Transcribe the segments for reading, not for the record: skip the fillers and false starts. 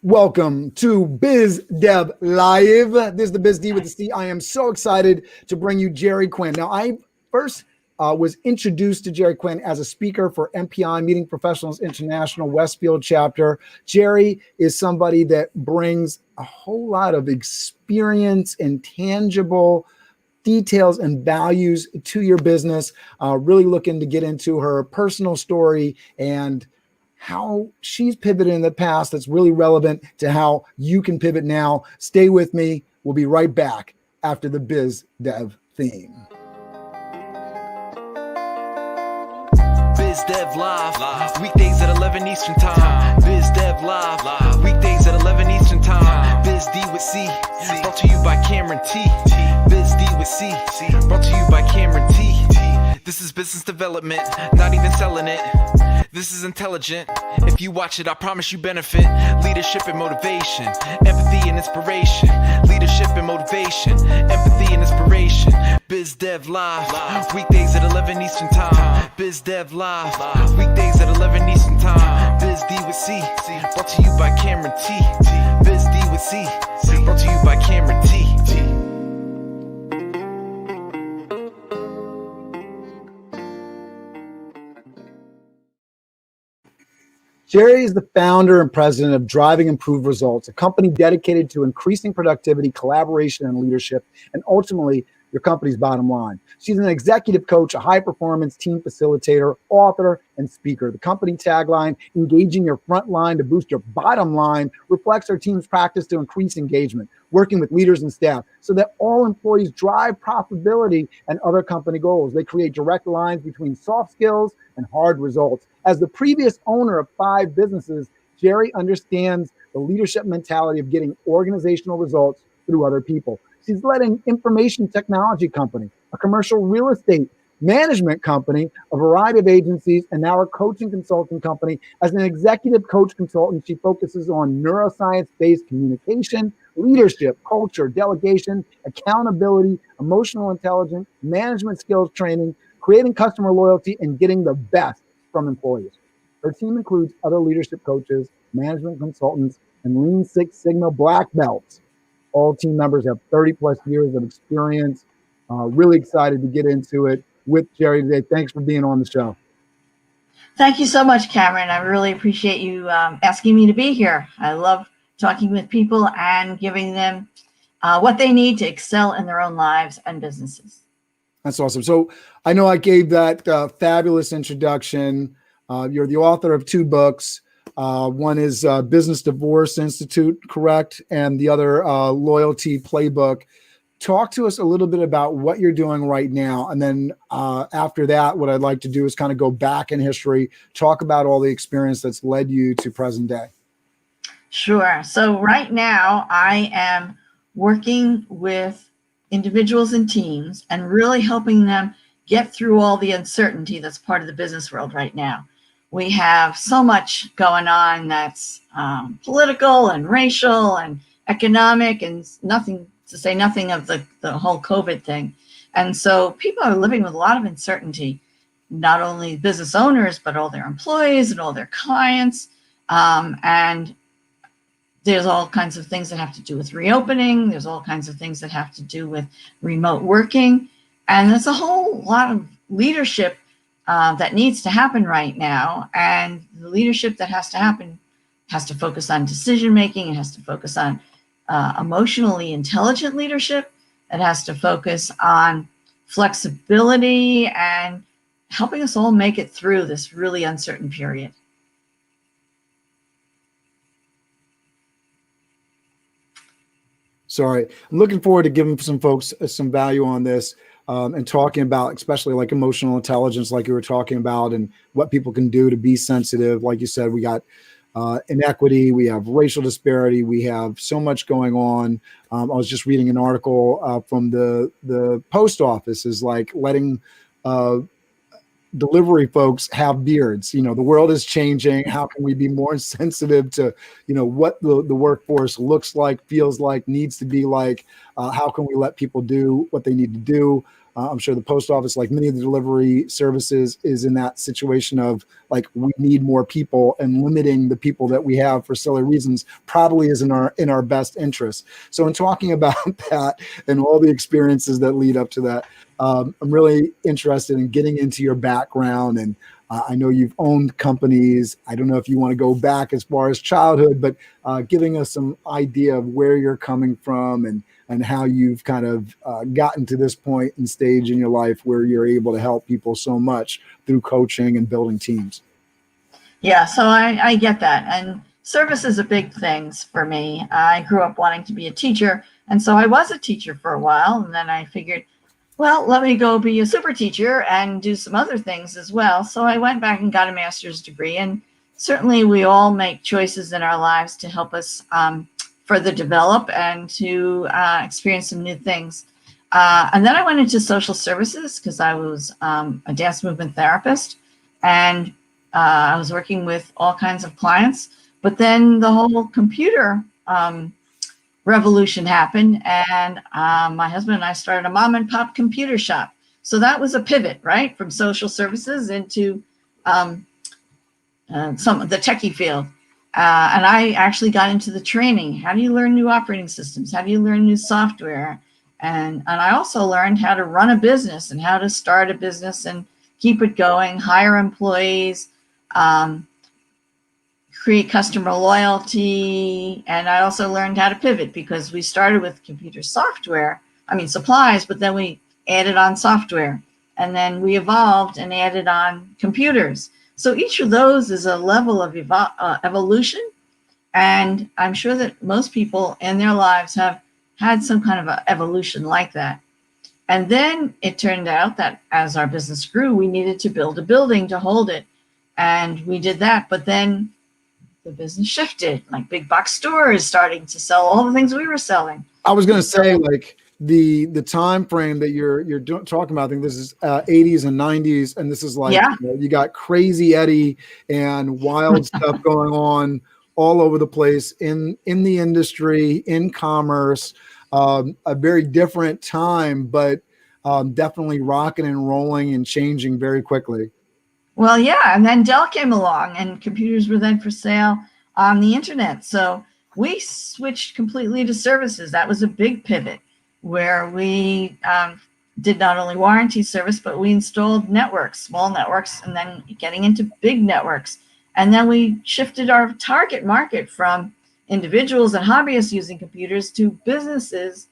Welcome to Biz Dev Live. This is the Biz D with the C. I am so excited to bring you Jeri Quinn. Now, I first was introduced to Jeri Quinn as a speaker for MPI, Meeting Professionals International Westfield chapter. Jeri is somebody that brings a whole lot of experience and tangible details and values to your business. Really looking to get into her personal story and how she's pivoted in the past that's really relevant to how you can pivot now. Stay with me. We'll be right back after the Biz Dev theme. Biz Dev Live, weekdays at 11 Eastern Time. Biz Dev Live, weekdays at 11 Eastern Time. Biz D with C, brought to you by Cameron T. Biz D with C, brought to you by Cameron T. This is business development, not even selling it. This is intelligent. If you watch it, I promise you benefit. Leadership and motivation, empathy and inspiration. Leadership and motivation, empathy and inspiration. Biz Dev Live, weekdays at 11 Eastern Time. Biz Dev Live, weekdays at 11 Eastern Time. Biz D with C, brought to you by Cameron T. Biz D with C, brought to you by Cameron T. Jeri is the founder and president of Driving Improved Results, a company dedicated to increasing productivity, collaboration, and leadership, and ultimately your company's bottom line. She's an executive coach, a high-performance team facilitator, author, and speaker. The company tagline, engaging your front line to boost your bottom line, reflects her team's practice to increase engagement, working with leaders and staff so that all employees drive profitability and other company goals. They create direct lines between soft skills and hard results. As the previous owner of 5 businesses, Jeri understands the leadership mentality of getting organizational results through other people. She's led an information technology company, a commercial real estate management company, a variety of agencies, and now a coaching consulting company. As an executive coach consultant, she focuses on neuroscience-based communication, leadership, culture, delegation, accountability, emotional intelligence, management skills training, creating customer loyalty, and getting the best from employees. Her team includes other leadership coaches, management consultants, and Lean Six Sigma black belts. All team members have 30 plus years of experience. Really excited to get into it with Jeri today. Thanks for being on the show. Thank you so much, Cameron. I really appreciate you asking me to be here. I love talking with people and giving them what they need to excel in their own lives and businesses. That's awesome. So I know I gave that fabulous introduction. You're the author of 2 books. One is Business Divorce Institute, correct? And the other Loyalty Playbook. Talk to us a little bit about what you're doing right now. And then after that, what I'd like to do is kind of go back in history, talk about all the experience that's led you to present day. Sure. So right now I am working with individuals and teams and really helping them get through all the uncertainty that's part of the business world right now. We have so much going on that's political and racial and economic, and nothing to say nothing of the whole COVID thing. And so people are living with a lot of uncertainty, not only business owners, but all their employees and all their clients. And there's all kinds of things that have to do with reopening. There's all kinds of things that have to do with remote working. And there's a whole lot of leadership that needs to happen right now. And the leadership that has to happen has to focus on decision making. It has to focus on emotionally intelligent leadership. It has to focus on flexibility and helping us all make it through this really uncertain period. Sorry, I'm looking forward to giving some folks some value on this and talking about, especially like emotional intelligence, like you were talking about, and what people can do to be sensitive. Like you said, we got inequity, we have racial disparity, we have so much going on. I was just reading an article from the post office is like letting delivery folks have beards. You know, the world is changing. How can we be more sensitive to, you know, what the workforce looks like, feels like, needs to be like? How can we let people do what they need to do? I'm sure the post office, like many of the delivery services, is in that situation of like, we need more people, and limiting the people that we have for silly reasons probably is in our best interest. So in talking about that and all the experiences that lead up to that, I'm really interested in getting into your background. And I know you've owned companies. I don't know if you want to go back as far as childhood, but giving us some idea of where you're coming from and how you've kind of gotten to this point and stage in your life where you're able to help people so much through coaching and building teams. Yeah, so I get that. And service is a big thing for me. I grew up wanting to be a teacher. And so I was a teacher for a while. And then I figured, well, let me go be a super teacher and do some other things as well. So I went back and got a master's degree. And certainly we all make choices in our lives to help us further develop and to experience some new things. And then I went into social services because I was a dance movement therapist, and I was working with all kinds of clients. But then the whole computer revolution happened, and my husband and I started a mom and pop computer shop. So that was a pivot, right, from social services into some of the techie field. And I actually got into the training. How do you learn new operating systems? How do you learn new software? And I also learned how to run a business and how to start a business and keep it going, hire employees, create customer loyalty. And I also learned how to pivot because we started with computer supplies, but then we added on software, and then we evolved and added on computers. So each of those is a level of evolution. And I'm sure that most people in their lives have had some kind of an evolution like that. And then it turned out that as our business grew, we needed to build a building to hold it. And we did that. But then the business shifted, like big box stores starting to sell all the things we were selling. I was going to say, like, the time frame that you're talking about, I think this is 80s and 90s, and this is like, yeah. You got Crazy Eddie and wild stuff going on all over the place in the industry, in commerce. A very different time, but definitely rocking and rolling and changing very quickly. Well, yeah, and then Dell came along, and computers were then for sale on the internet. So we switched completely to services. That was a big pivot, where we did not only warranty service, but we installed networks, small networks, and then getting into big networks. And then we shifted our target market from individuals and hobbyists using computers to businesses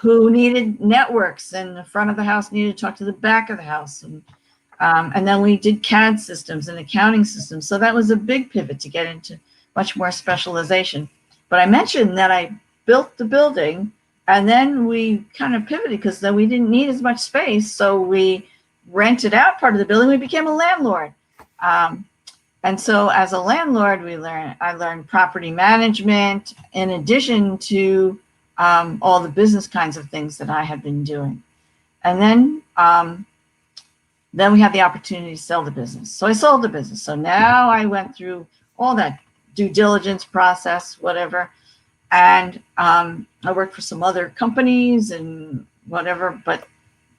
who needed networks, and the front of the house needed to talk to the back of the house. And then we did CAD systems and accounting systems. So that was a big pivot to get into much more specialization. But I mentioned that I built the building, and then we kind of pivoted because then we didn't need as much space. So we rented out part of the building. We became a landlord. And so as a landlord, I learned property management in addition to all the business kinds of things that I had been doing. And then we had the opportunity to sell the business. So I sold the business. So now I went through all that due diligence process, whatever. And I worked for some other companies and whatever. But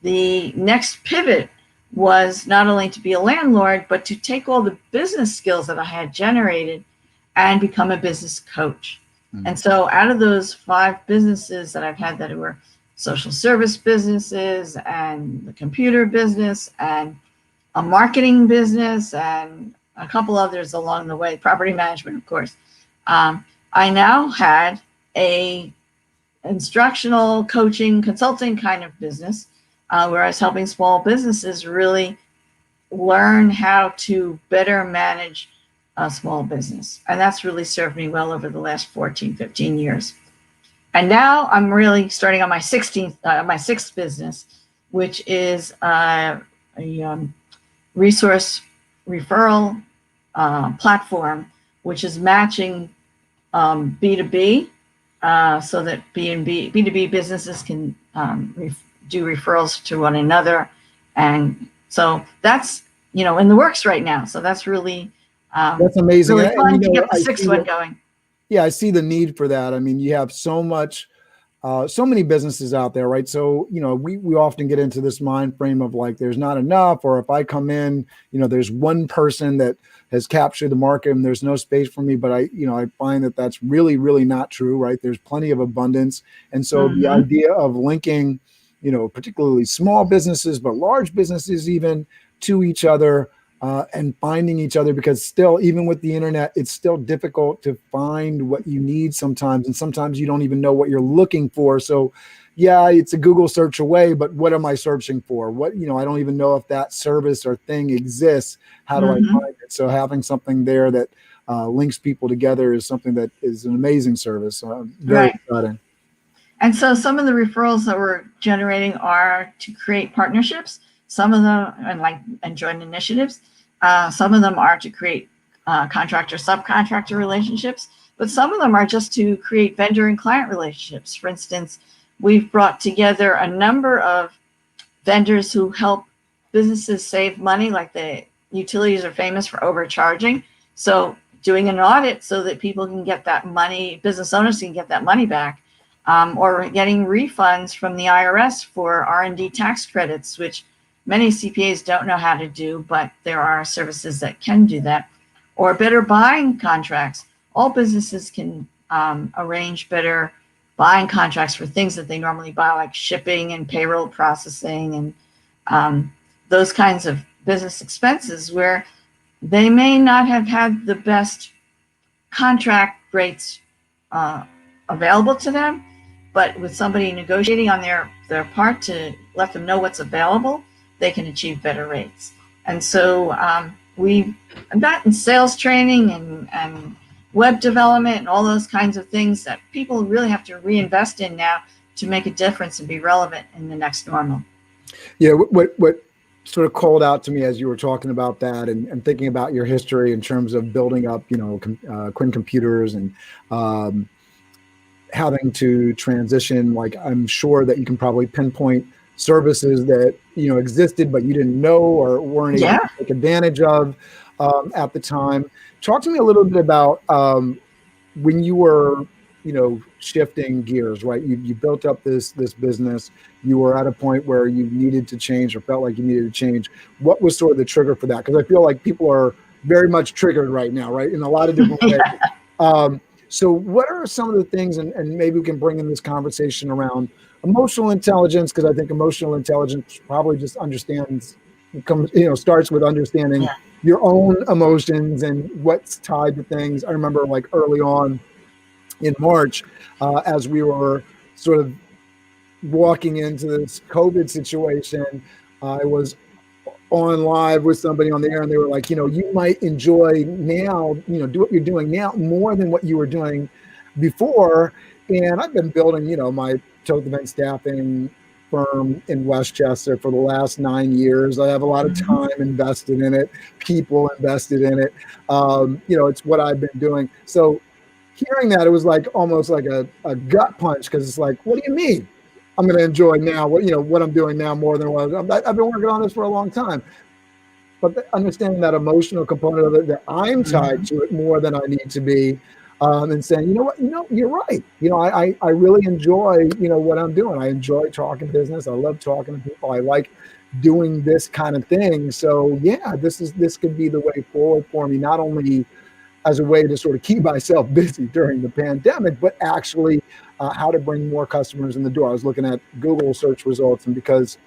the next pivot was not only to be a landlord, but to take all the business skills that I had generated and become a business coach. And so out of those 5 businesses that I've had that were social service businesses and the computer business and a marketing business and a couple others along the way, property management, of course. I now had a instructional coaching consulting kind of business where I was helping small businesses really learn how to better manage a small business. And that's really served me well over the last 14, 15 years. And now I'm really starting on my 6th business, which is a resource referral platform, which is matching B2B so that B2B businesses can do referrals to one another. And so that's, in the works right now. So that's really, that's amazing. Really fun to get the 6th one going. Yeah, I see the need for that. I mean, you have so much so many businesses out there, right? So, we often get into this mind frame of like, there's not enough, or if I come in, there's one person that has captured the market and there's no space for me. But I find that that's really, really not true, right? There's plenty of abundance. And so the idea of linking, particularly small businesses, but large businesses even, to each other, and finding each other, because still, even with the internet, it's still difficult to find what you need sometimes. And sometimes you don't even know what you're looking for. So yeah, it's a Google search away, but what am I searching for? I don't even know if that service or thing exists. How do I find it? So having something there that links people together is something that is an amazing service. Very exciting. And so some of the referrals that we're generating are to create partnerships. Some of them and joint initiatives. Some of them are to create contractor-subcontractor relationships, but some of them are just to create vendor and client relationships. For instance, we've brought together a number of vendors who help businesses save money, like the utilities are famous for overcharging. So doing an audit so that people can get that money, business owners can get that money back, or getting refunds from the IRS for R&D tax credits, which many CPAs don't know how to do, but there are services that can do that. Or better buying contracts. All businesses can arrange better buying contracts for things that they normally buy, like shipping and payroll processing and those kinds of business expenses where they may not have had the best contract rates available to them, but with somebody negotiating on their part to let them know what's available, they can achieve better rates. And so we've gotten sales training and web development and all those kinds of things that people really have to reinvest in now to make a difference and be relevant in the next normal. Yeah, what sort of called out to me as you were talking about that and thinking about your history in terms of building up, Quinn Computers and having to transition, like I'm sure that you can probably pinpoint services that existed but you didn't know or weren't able to take advantage of at the time. Talk to me a little bit about when you were shifting gears, right? You built up this business. You were at a point where you needed to change or felt like you needed to change. What was sort of the trigger for that? Because I feel like people are very much triggered right now, right, in a lot of different ways. So what are some of the things, and maybe we can bring in this conversation around emotional intelligence, because I think emotional intelligence probably just starts with understanding your own emotions and what's tied to things. I remember like early on in March, as we were sort of walking into this COVID situation, I was on live with somebody on the air and they were like, you might enjoy now, do what you're doing now more than what you were doing before. And I've been building, my total event staffing firm in Westchester for the last 9 years. I have a lot of time invested in it, people invested in it. It's what I've been doing. So hearing that, it was like almost like a gut punch, because it's like, what do you mean I'm going to enjoy now what I'm doing now more than what I've been working on this for a long time? But understanding that emotional component of it, that I'm tied to it more than I need to be, and saying, you're right. I really enjoy, what I'm doing. I enjoy talking business. I love talking to people. I like doing this kind of thing. So yeah, this could be the way forward for me, not only as a way to sort of keep myself busy during the pandemic, but actually how to bring more customers in the door. I was looking at Google search results, and because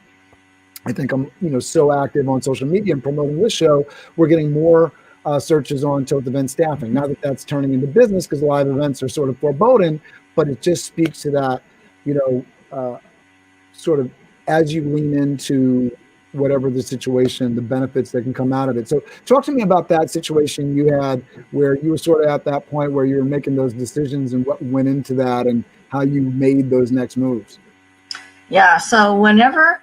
I think I'm, so active on social media and promoting this show, we're getting more searches on total event staffing. Now that's turning into business, because live events are sort of foreboding, but it just speaks to that, sort of as you lean into whatever the situation, the benefits that can come out of it. So talk to me about that situation you had where you were sort of at that point where you were making those decisions and what went into that and how you made those next moves. Yeah. So whenever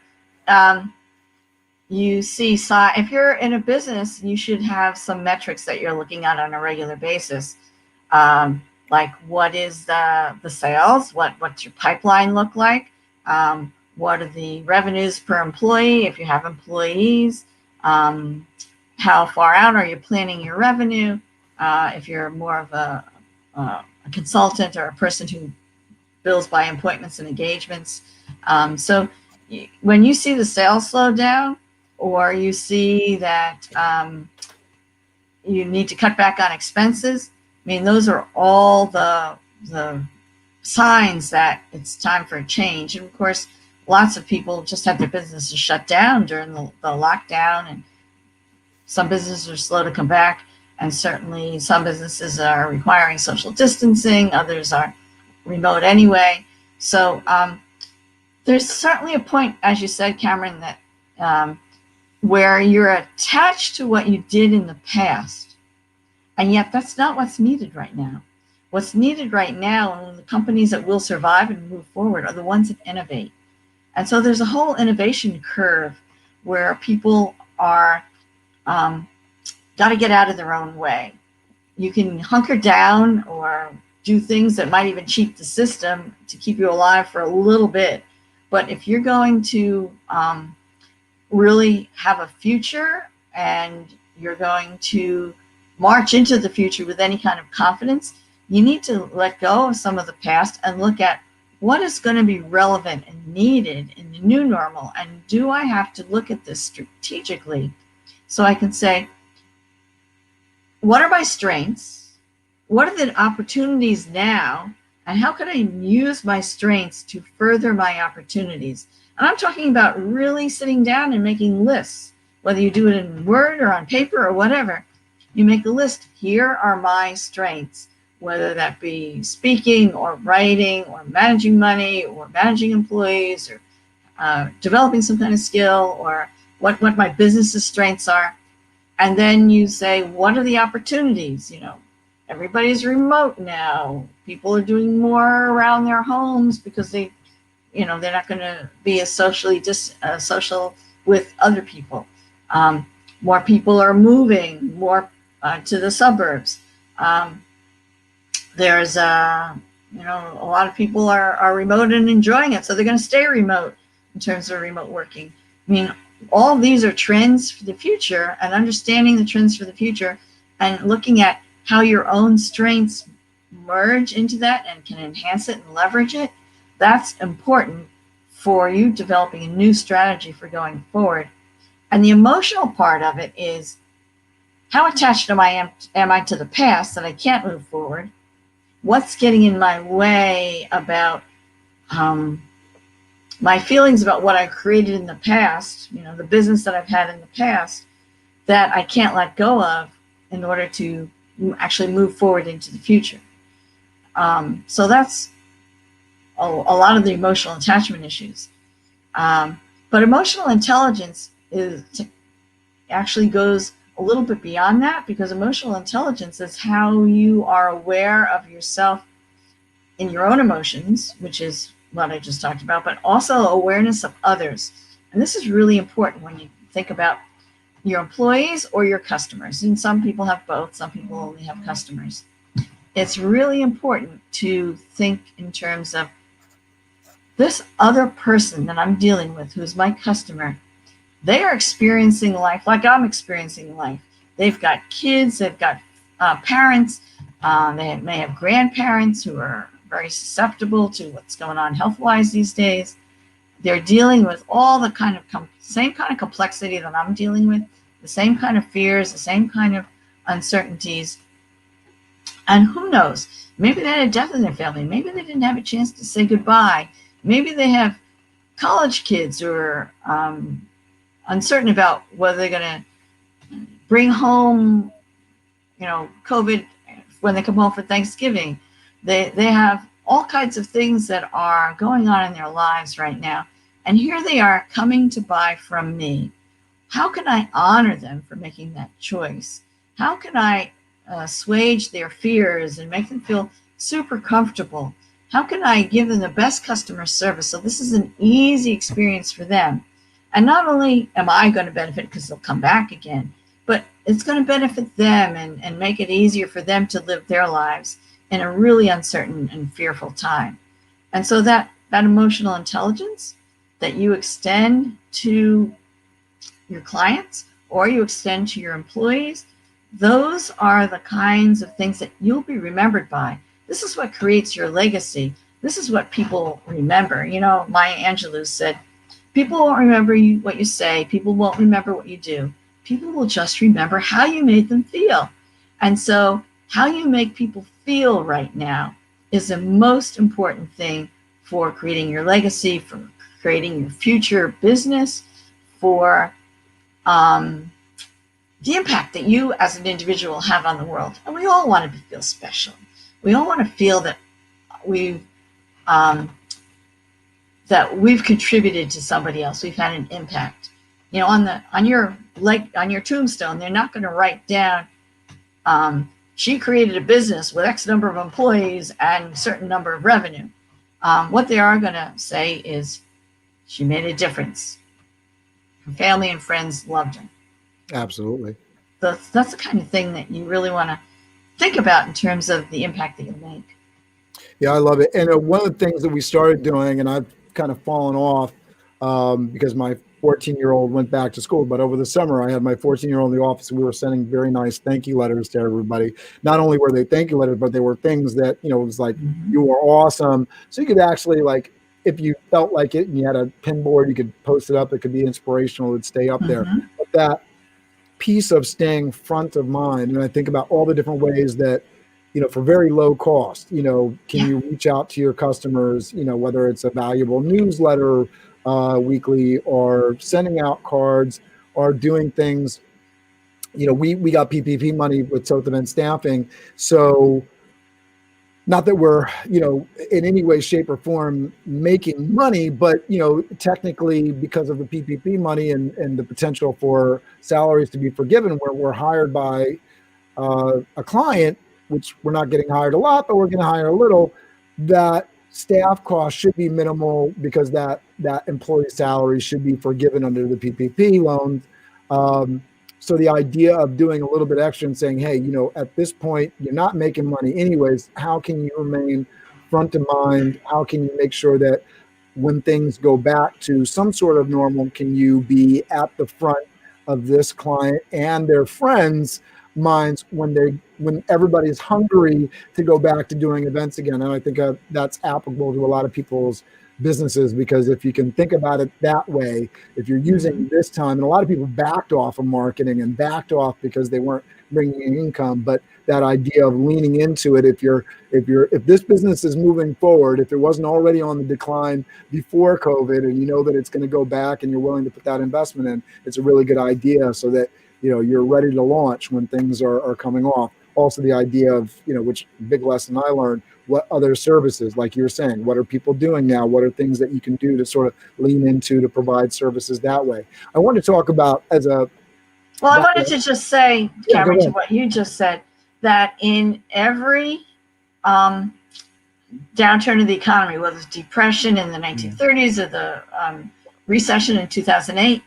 you see, if you're in a business, you should have some metrics that you're looking at on a regular basis. Like what is the sales? What's your pipeline look like? What are the revenues per employee if you have employees? How far out are you planning your revenue? If you're more of a consultant or a person who bills by appointments and engagements. So when you see the sales slow down, or you see that you need to cut back on expenses, I mean, those are all the signs that it's time for a change. And of course, lots of people just had their businesses shut down during the lockdown, and some businesses are slow to come back. And certainly some businesses are requiring social distancing, others are remote anyway. So there's certainly a point, as you said, Cameron, that where you're attached to what you did in the past, and yet that's not what's needed right now. What's needed right now, and the companies that will survive and move forward, are the ones that innovate. And so there's a whole innovation curve where people are got to get out of their own way. You can hunker down or do things that might even cheat the system to keep you alive for a little bit. But if you're going to really have a future, and you're going to march into the future with any kind of confidence, you need to let go of some of the past and look at what is going to be relevant and needed in the new normal. And do I have to look at this strategically so I can say, what are my strengths? What are the opportunities now? And how can I use my strengths to further my opportunities? And I'm talking about really sitting down and making lists, whether you do it in Word or on paper or whatever. You make a list. Here are my strengths, whether that be speaking or writing or managing money or managing employees or developing some kind of skill, or what my business's strengths are. And then you say, what are the opportunities? You know, everybody's remote now. People are doing more around their homes because they're not going to be as social with other people. More people are moving more to the suburbs. There's a lot of people are remote and enjoying it, so they're going to stay remote in terms of remote working. I mean, all these are trends for the future, and understanding the trends for the future and looking at how your own strengths merge into that and can enhance it and leverage it, that's important for you developing a new strategy for going forward. And the emotional part of it is, how attached am I to the past that I can't move forward? What's getting in my way about my feelings about what I created in the past, the business that I've had in the past, that I can't let go of in order to actually move forward into the future. So that's a lot of the emotional attachment issues. But emotional intelligence actually goes a little bit beyond that, because emotional intelligence is how you are aware of yourself in your own emotions, which is what I just talked about, but also awareness of others. And this is really important when you think about your employees or your customers. And some people have both, some people only have customers. It's really important to think in terms of this other person that I'm dealing with, who's my customer. They are experiencing life like I'm experiencing life. They've got kids, they've got parents, they may have grandparents who are very susceptible to what's going on health-wise these days. They're dealing with all the kind of same kind of complexity that I'm dealing with, the same kind of fears, the same kind of uncertainties. And who knows, maybe they had a death in their family. Maybe they didn't have a chance to say goodbye. Maybe they have college kids who are uncertain about whether they're going to bring home, COVID when they come home for Thanksgiving. They have all kinds of things that are going on in their lives right now. And here they are coming to buy from me. How can I honor them for making that choice? How can I assuage their fears and make them feel super comfortable? How can I give them the best customer service so this is an easy experience for them? And not only am I going to benefit because they'll come back again, but it's going to benefit them and make it easier for them to live their lives in a really uncertain and fearful time. And so that emotional intelligence that you extend to your clients or you extend to your employees, those are the kinds of things that you'll be remembered by. This is what creates your legacy. this is what people remember. You know, Maya Angelou said, people won't remember what you say. People won't remember what you do. People will just remember how you made them feel. And so how you make people feel right now is the most important thing for creating your legacy, for creating your future business, for the impact that you as an individual have on the world. And we all want to feel special. We all want to feel that we've contributed to somebody else. We've had an impact. You know, on your tombstone, they're not going to write down, she created a business with X number of employees and certain number of revenue. What they are going to say is, she made a difference. Her family and friends loved her. Absolutely. That's the kind of thing that you really want to think about in terms of the impact that you make. Yeah, I love it. And one of the things that we started doing, and I've kind of fallen off because my 14-year-old went back to school, but over the summer I had my 14-year-old in the office and we were sending very nice thank you letters to everybody. Not only were they thank you letters, but they were things that, you know, it was like, you were awesome. So you could actually, like, if you felt like it and you had a pin board, you could post it up. It could be inspirational. It'd stay up there. But that piece of staying front of mind, and I think about all the different ways that, you know, for very low cost, you know, can you reach out to your customers, you know, whether it's a valuable newsletter weekly or sending out cards or doing things. You know, we got PPP money with Sotheby's staffing. So not that we're, you know, in any way, shape or form making money, but, you know, technically because of the PPP money and the potential for salaries to be forgiven, where we're hired by a client, which we're not getting hired a lot, but we're going to hire a little, that staff cost should be minimal because that employee salary should be forgiven under the PPP loans. So the idea of doing a little bit extra and saying, hey, you know, at this point, you're not making money anyways. How can you remain front of mind? How can you make sure that when things go back to some sort of normal, can you be at the front of this client and their friends' minds when everybody's hungry to go back to doing events again? And I think that's applicable to a lot of people's businesses, because if you can think about it that way, if you're using this time, and a lot of people backed off of marketing and backed off because they weren't bringing in income, but that idea of leaning into it, if this business is moving forward, if it wasn't already on the decline before COVID, and you know that it's going to go back and you're willing to put that investment in, it's a really good idea so that, you know, you're ready to launch when things are coming off. Also the idea of, you know, which big lesson I learned, what other services, like you were saying, what are people doing now? What are things that you can do to sort of lean into to provide services that way? I want to talk about I wanted to just say, Cameron, to what you just said, that in every downturn of the economy, whether it's depression in the 1930s or the recession in 2008,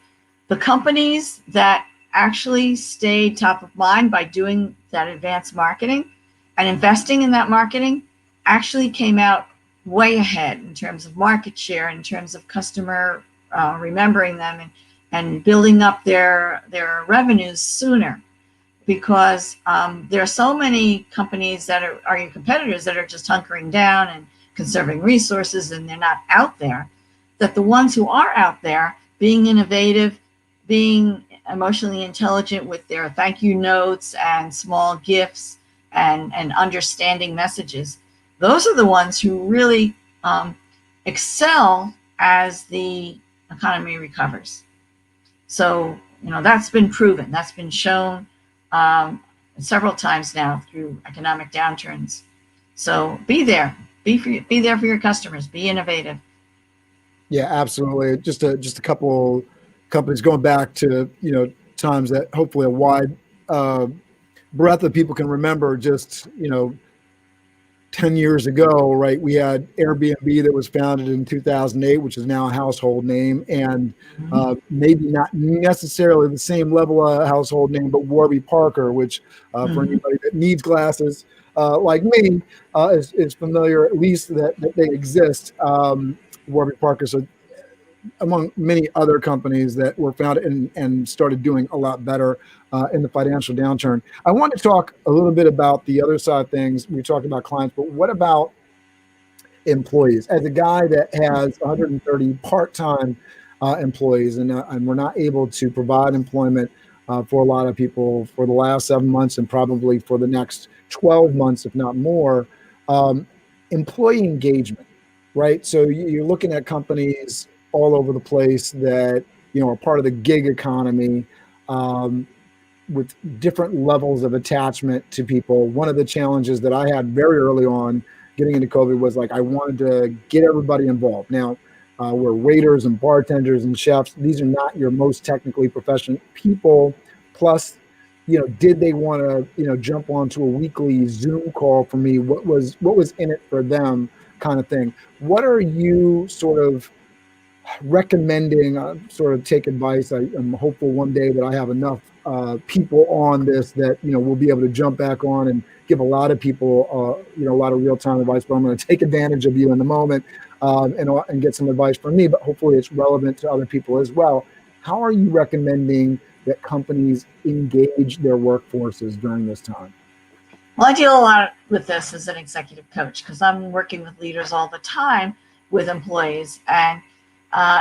the companies that actually stayed top of mind by doing that advanced marketing and investing in that marketing actually came out way ahead in terms of market share, in terms of customer remembering them and building up their revenues sooner, because there are so many companies that are your competitors that are just hunkering down and conserving resources, and they're not out there, that the ones who are out there being innovative, being emotionally intelligent with their thank you notes and small gifts and understanding messages, those are the ones who really excel as the economy recovers. So, you know, that's been proven, that's been shown several times now through economic downturns. So be there, be there for your customers, be innovative. Yeah, absolutely. Just a couple companies going back to, you know, times that hopefully a wide breadth of people can remember. Just, you know, 10 years ago, right, we had Airbnb that was founded in 2008, which is now a household name, and maybe not necessarily the same level of household name, but Warby Parker, which for anybody that needs glasses like me is familiar, at least that they exist. Warby Parker, so among many other companies that were founded and started doing a lot better in the financial downturn. I want to talk a little bit about the other side of things. We talked about clients, but what about employees. As a guy that has 130 part-time employees, and we're not able to provide employment for a lot of people for the last 7 months and probably for the next 12 months, if not more. Employee engagement, right? So you're looking at companies all over the place that are part of the gig economy, with different levels of attachment to people. One of the challenges that I had very early on getting into COVID was like, I wanted to get everybody involved. Now, we're waiters and bartenders and chefs. These are not your most technically proficient people. Plus, did they want to, jump onto a weekly Zoom call for me? What was in it for them, kind of thing. What are you sort of recommending? Sort of take advice. I'm hopeful one day that I have enough people on this that we'll be able to jump back on and give a lot of people a lot of real-time advice. But I'm going to take advantage of you in the moment and get some advice from me. But hopefully it's relevant to other people as well. How are you recommending that companies engage their workforces during this time? Well, I deal a lot with this as an executive coach because I'm working with leaders all the time with employees. And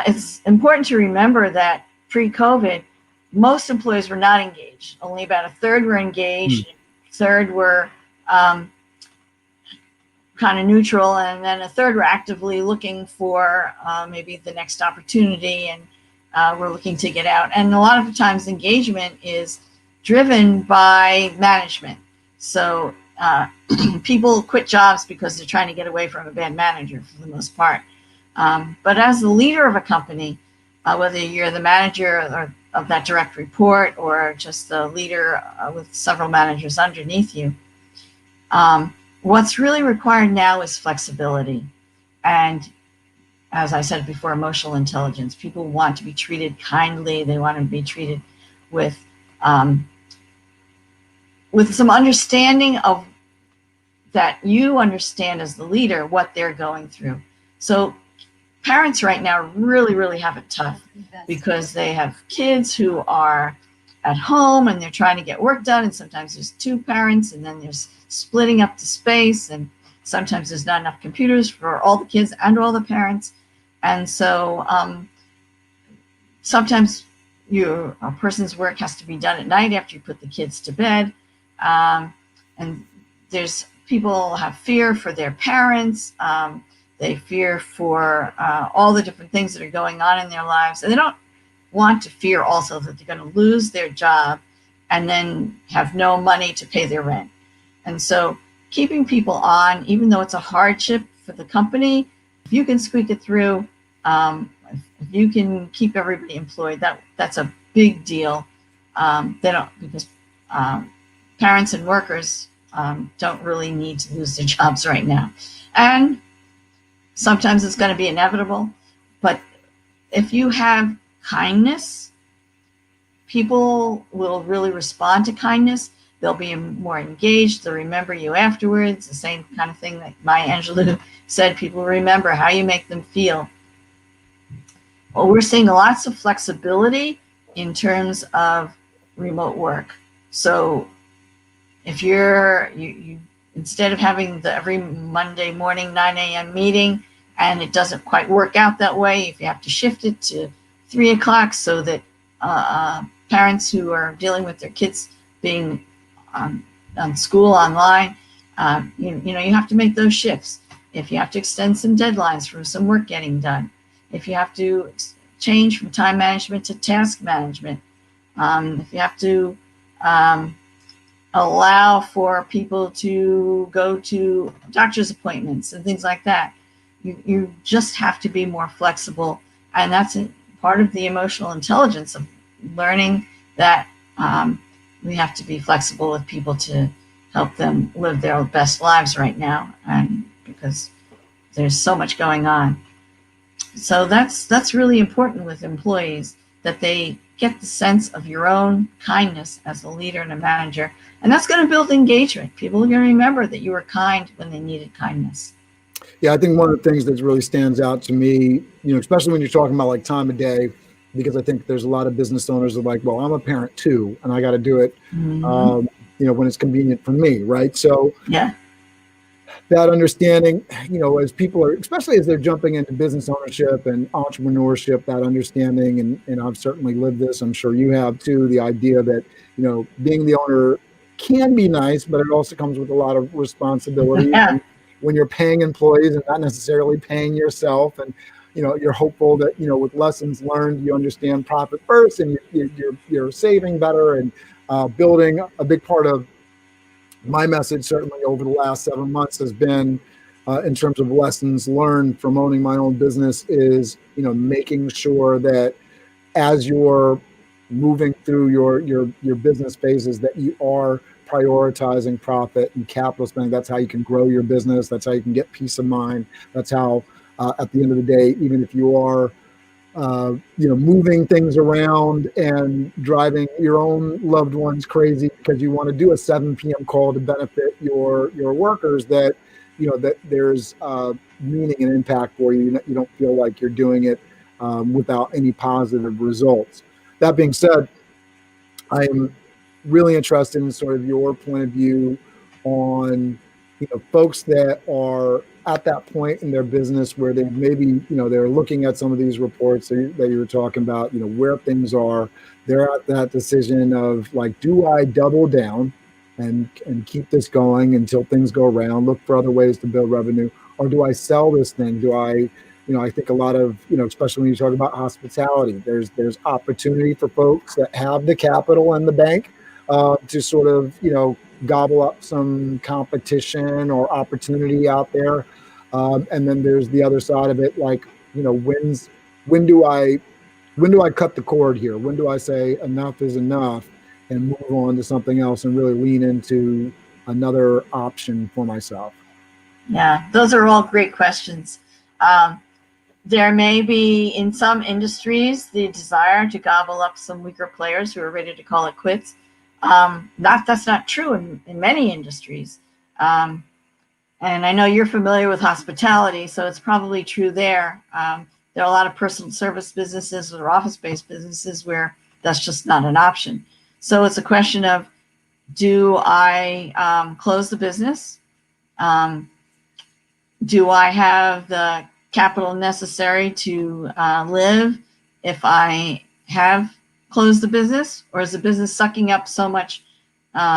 it's important to remember that pre-COVID, most employees were not engaged. Only about a third were engaged, a third were kind of neutral, and then a third were actively looking for maybe the next opportunity, and we're looking to get out. And a lot of the times engagement is driven by management. So people quit jobs because they're trying to get away from a bad manager for the most part. But as the leader of a company, whether you're the manager or of that direct report or just the leader with several managers underneath you, what's really required now is flexibility. And as I said before, emotional intelligence. People want to be treated kindly. They want to be treated with some understanding of that you understand as the leader what they're going through. So parents right now really, really have it tough because they have kids who are at home and they're trying to get work done. And sometimes there's two parents and then there's splitting up the space. And sometimes there's not enough computers for all the kids and all the parents. And so sometimes a person's work has to be done at night after you put the kids to bed. And there's people have fear for their parents. They fear for all the different things that are going on in their lives. And they don't want to fear also that they're going to lose their job and then have no money to pay their rent. And so keeping people on, even though it's a hardship for the company, if you can squeak it through, if you can keep everybody employed, that's a big deal. Because parents and workers don't really need to lose their jobs right now. And sometimes it's going to be inevitable, but if you have kindness, people will really respond to kindness. They'll be more engaged. They'll remember you afterwards. The same kind of thing that Maya Angelou said, people remember how you make them feel. Well, we're seeing lots of flexibility in terms of remote work. So if you instead of having the every Monday morning 9 a.m. meeting, and it doesn't quite work out that way, if you have to shift it to 3 o'clock so that parents who are dealing with their kids being on school online, you have to make those shifts. If you have to extend some deadlines for some work getting done, if you have to change from time management to task management, if you have to allow for people to go to doctor's appointments and things like that, you just have to be more flexible. And that's part of the emotional intelligence of learning that we have to be flexible with people to help them live their best lives right now, and because there's so much going on. So that's really important with employees, that they get the sense of your own kindness as a leader and a manager, and that's going to build engagement. People are going to remember that you were kind when they needed kindness. Yeah, I think one of the things that really stands out to me, especially when you're talking about like time of day, because I think there's a lot of business owners that are like, well, I'm a parent too, and I got to do it, when it's convenient for me, right? So yeah, that understanding, as people are, especially as they're jumping into business ownership and entrepreneurship, that understanding, and I've certainly lived this, I'm sure you have too, the idea that, being the owner can be nice, but it also comes with a lot of responsibility. Yeah. And when you're paying employees and not necessarily paying yourself, and you're hopeful that with lessons learned, you understand profit first, and you're saving better, and building. A big part of my message, certainly over the last 7 months, has been in terms of lessons learned from owning my own business, is making sure that as you're moving through your business phases, that you are prioritizing profit and capital spending. That's how you can grow your business. That's how you can get peace of mind. That's how, at the end of the day, even if you are moving things around and driving your own loved ones crazy because you want to do a 7 p.m. call to benefit your workers, that that there's meaning and impact for you. You don't feel like you're doing it without any positive results. That being said, I am really interested in sort of your point of view on folks that are at that point in their business where they maybe they're looking at some of these reports that you were talking about, where things are. They're at that decision of like, do I double down and keep this going until things go around, look for other ways to build revenue, or do I sell this thing? Do I I think a lot of, especially when you talk about hospitality, there's opportunity for folks that have the capital and the bank to sort of, gobble up some competition or opportunity out there. And then there's the other side of it, like, when do I cut the cord here? When do I say enough is enough and move on to something else and really lean into another option for myself? Yeah, those are all great questions. There may be, in some industries, the desire to gobble up some weaker players who are ready to call it quits. That's not true in many industries. And I know you're familiar with hospitality, so it's probably true there. There are a lot of personal service businesses or office-based businesses where that's just not an option. So it's a question of, do I close the business? Do I have the capital necessary to live if I have closed the business, or is the business sucking up so much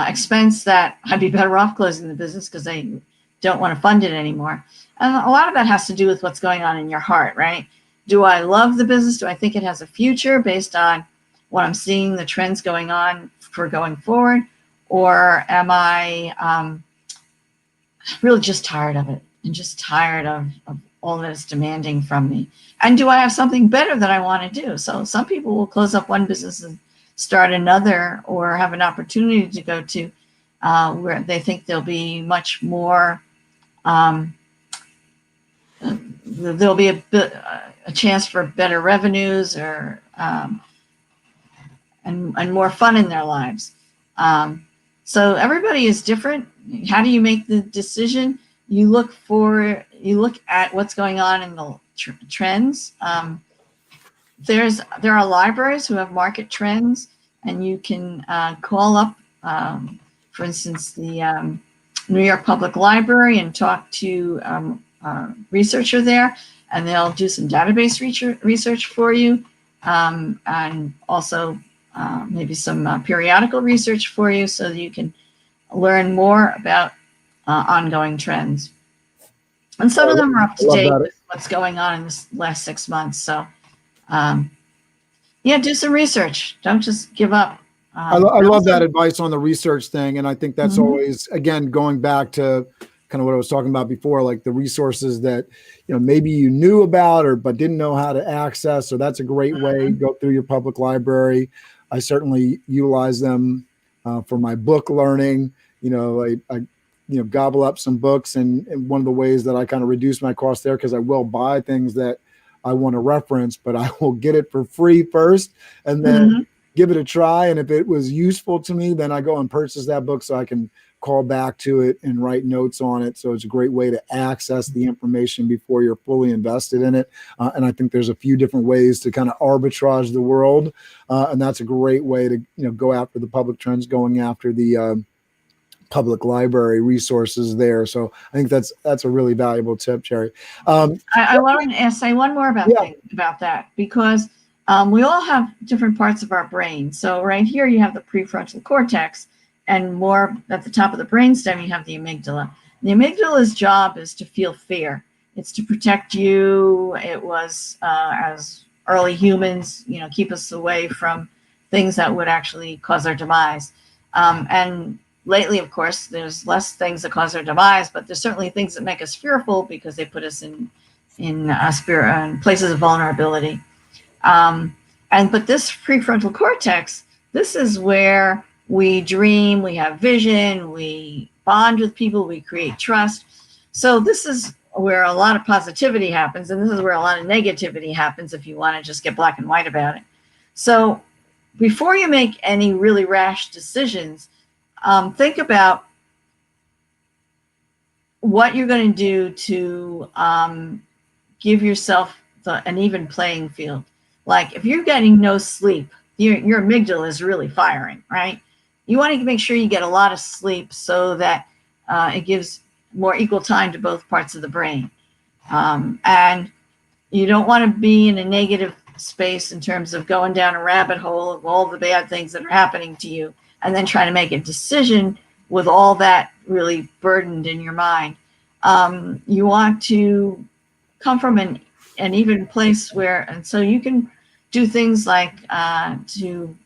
expense that I'd be better off closing the business because they don't want to fund it anymore? And a lot of that has to do with what's going on in your heart, right? Do I love the business? Do I think it has a future based on what I'm seeing, the trends going on for going forward? Or am I really just tired of it and just tired of all that it's demanding from me? And do I have something better that I want to do? So some people will close up one business and start another, or have an opportunity to go to where they think there'll be much more, there'll be a chance for better revenues, or and more fun in their lives. So everybody is different. How do you make the decision? You look at what's going on in the trends. There are libraries who have market trends, and you can call up, for instance, the New York Public Library and talk to a researcher there, and they'll do some database research for you, and also maybe some periodical research for you, so that you can learn more about ongoing trends. And some of them are up to date with what's going on in this last 6 months. So, do some research. Don't just give up. I love that advice on the research thing. And I think that's always, again, going back to kind of what I was talking about before, like the resources that, maybe you knew about but didn't know how to access. So that's a great way. Go through your public library. I certainly utilize them for my book learning. I gobble up some books, and one of the ways that I kind of reduce my cost there, because I will buy things that I want to reference, but I will get it for free first and then give it a try. And if it was useful to me, then I go and purchase that book so I can call back to it and write notes on it. So it's a great way to access the information before you're fully invested in it. And I think there's a few different ways to kind of arbitrage the world. And that's a great way to, go after the public trends, going after the public library resources there. So I think that's a really valuable tip, Jeri. I want to say one more about that, because we all have different parts of our brain. So right here you have the prefrontal cortex, and more at the top of the brainstem you have the amygdala. The amygdala's job is to feel fear. It's to protect you. It was as early humans, keep us away from things that would actually cause our demise. And lately, of course, there's less things that cause our demise, but there's certainly things that make us fearful because they put us in places of vulnerability. But this prefrontal cortex, this is where we dream, we have vision, we bond with people, we create trust. So this is where a lot of positivity happens, and this is where a lot of negativity happens if you want to just get black and white about it. So before you make any really rash decisions, think about what you're going to do to give yourself an even playing field. Like if you're getting no sleep, your amygdala is really firing, right? You want to make sure you get a lot of sleep so that it gives more equal time to both parts of the brain. And you don't want to be in a negative space in terms of going down a rabbit hole of all the bad things that are happening to you and then trying to make a decision with all that really burdened in your mind. You want to come from an even place and so you can do things like to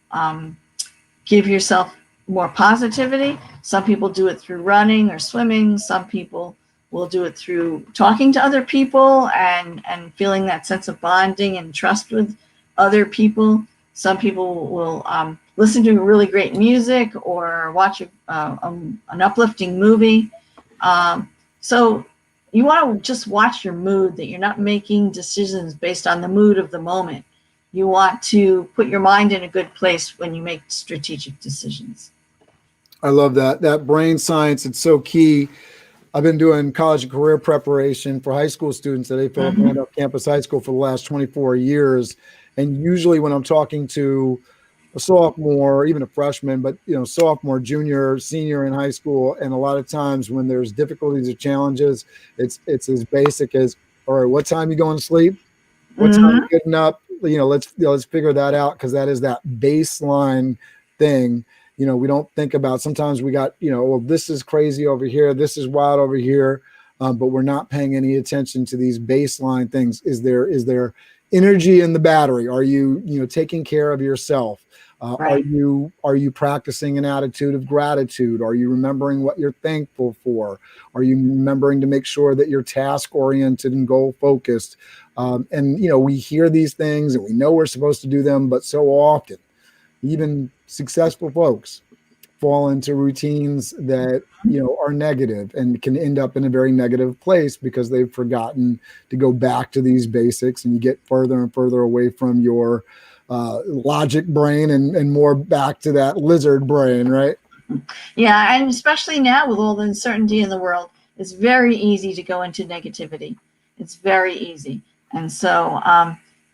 give yourself more positivity. Some people do it through running or swimming. Some people will do it through talking to other people and feeling that sense of bonding and trust with other people. Some people will listen to really great music or watch an uplifting movie. So you want to just watch your mood, that you're not making decisions based on the mood of the moment. You want to put your mind in a good place when you make strategic decisions. I love that brain science. It's so key. I've been doing college and career preparation for high school students at A. Philip Randolph Campus High School for the last 24 years. And usually when I'm talking to a sophomore, even a freshman, but sophomore, junior, senior in high school, and a lot of times when there's difficulties or challenges, it's as basic as, all right, what time you going to sleep? What time you getting up? Let's figure that out, because that is that baseline thing. We don't think about, sometimes we got, well, this is crazy over here, this is wild over here, but we're not paying any attention to these baseline things. Is there energy in the battery? Are you taking care of yourself? Right. Are you practicing an attitude of gratitude? Are you remembering what you're thankful for? Are you remembering to make sure that you're task oriented and goal focused? And we hear these things and we know we're supposed to do them, but so often, even successful folks fall into routines that are negative and can end up in a very negative place because they've forgotten to go back to these basics, and you get further and further away from your logic brain and more back to that lizard brain, right? Yeah, and especially now with all the uncertainty in the world, it's very easy to go into negativity. It's very easy. And so